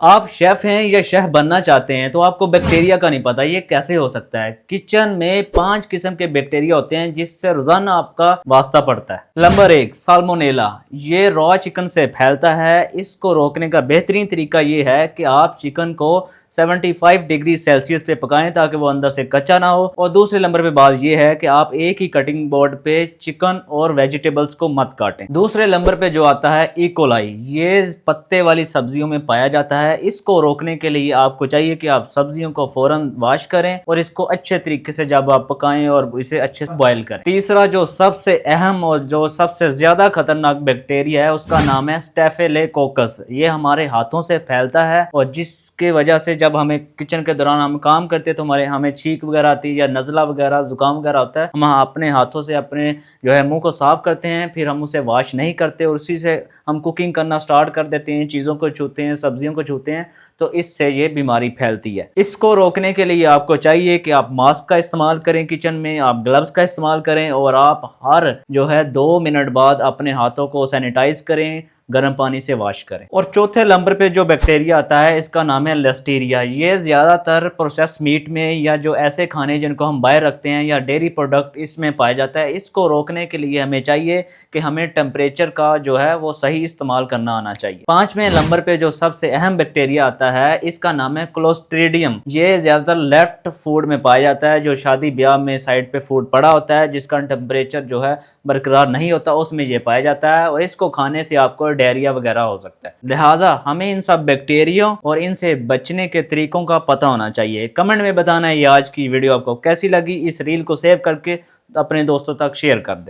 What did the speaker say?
آپ شیف ہیں یا شیف بننا چاہتے ہیں تو آپ کو بیکٹیریا کا نہیں پتا یہ کیسے ہو سکتا ہے۔ کچن میں 5 قسم کے بیکٹیریا ہوتے ہیں جس سے روزانہ آپ کا واسطہ پڑتا ہے۔ نمبر 1 سالمونیلا، یہ را چکن سے پھیلتا ہے۔ اس کو روکنے کا بہترین طریقہ یہ ہے کہ آپ چکن کو 75 ڈگری سیلسیس پہ پکائیں تاکہ وہ اندر سے کچا نہ ہو، اور دوسرے نمبر پہ بات یہ ہے کہ آپ ایک ہی کٹنگ بورڈ پہ چکن اور ویجیٹیبلز کو مت کاٹیں۔ دوسرے نمبر پہ جو آتا ہے ایکولائی، یہ پتے والی سبزیوں میں پایا جاتا ہے۔ اس کو روکنے کے لیے آپ کو چاہیے کہ آپ سبزیوں کو فوراً واش کریں اور اس کو اچھے طریقے سے جب آپ پکائیں اور اسے اچھے سے بوائل کریں۔ تیسرا جو سب سے اہم اور جو سب سے زیادہ خطرناک بیکٹیریا ہے اس کا نام ہے سٹیفیلوکوکس۔ یہ ہمارے ہاتھوں سے پھیلتا ہے اور جس کی وجہ سے جب ہمیں کچن کے دوران ہم کام کرتے تو ہمیں چھینک وغیرہ آتی ہے یا نزلہ وغیرہ زکام وغیرہ ہوتا ہے، ہم اپنے ہاتھوں سے اپنے جو ہے منہ کو صاف کرتے ہیں، پھر ہم اسے واش نہیں کرتے اور اسی سے ہم کوکنگ کرنا سٹارٹ کر دیتے ہیں، چیزوں کو چھوتے ہیں، سبزیوں کو چھوتے ہیں، تو اس سے یہ بیماری پھیلتی ہے۔ اس کو روکنے کے لیے آپ کو چاہیے کہ آپ ماسک کا استعمال کریں، کچن میں آپ گلوز کا استعمال کریں، اور آپ ہر جو ہے 2 منٹ بعد اپنے ہاتھوں کو سینیٹائز کریں، گرم پانی سے واش کریں۔ اور چوتھے نمبر پہ جو بیکٹیریا آتا ہے اس کا نام ہے لسٹیریا۔ یہ زیادہ تر پروسیس میٹ میں یا جو ایسے کھانے جن کو ہم باہر رکھتے ہیں یا ڈیری پروڈکٹ اس میں پایا جاتا ہے۔ اس کو روکنے کے لیے ہمیں چاہیے کہ ہمیں ٹیمپریچر کا جو ہے وہ صحیح استعمال کرنا آنا چاہیے۔ 5ویں نمبر پہ جو سب سے اہم بیکٹیریا آتا ہے اس کا نام ہے کلوسٹریڈیم۔ یہ زیادہ تر لیفٹ فوڈ میں پایا جاتا ہے، جو شادی بیاہ میں سائڈ پہ فوڈ پڑا ہوتا ہے جس کا ٹیمپریچر جو ہے برقرار نہیں ہوتا، اس میں یہ پایا جاتا ہے، اور اس کو کھانے سے آپ کو ڈائریا وغیرہ ہو سکتا ہے۔ لہٰذا ہمیں ان سب بیکٹیریوں اور ان سے بچنے کے طریقوں کا پتہ ہونا چاہیے۔ کمنٹ میں بتانا ہے یہ آج کی ویڈیو آپ کو کیسی لگی۔ اس ریل کو سیو کر کے اپنے دوستوں تک شیئر کر دیں۔